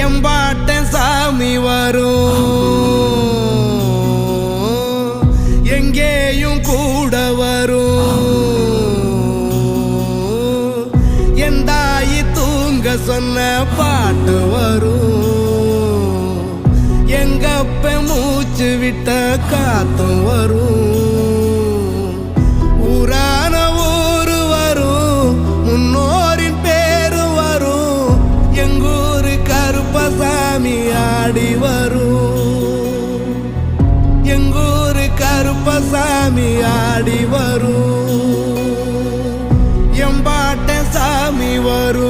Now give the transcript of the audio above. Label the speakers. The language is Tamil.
Speaker 1: எம்பாட்ட சாமி வரும், எங்கேயும் கூட வரும். என் தாயி தூங்க சொன்ன பாட்டு வரும், எங்கப்ப மூச்சு விட்ட காத்தும் வரும். ஊரான ஊரு வரும், முன்னோரின் பேரு வரும். எங்கூரு கருப்பசாமி ஆடி வரும், எங்கூரு கருப்பசாமி ஆடி வரும். எம்பாட்ட சாமி வரும்.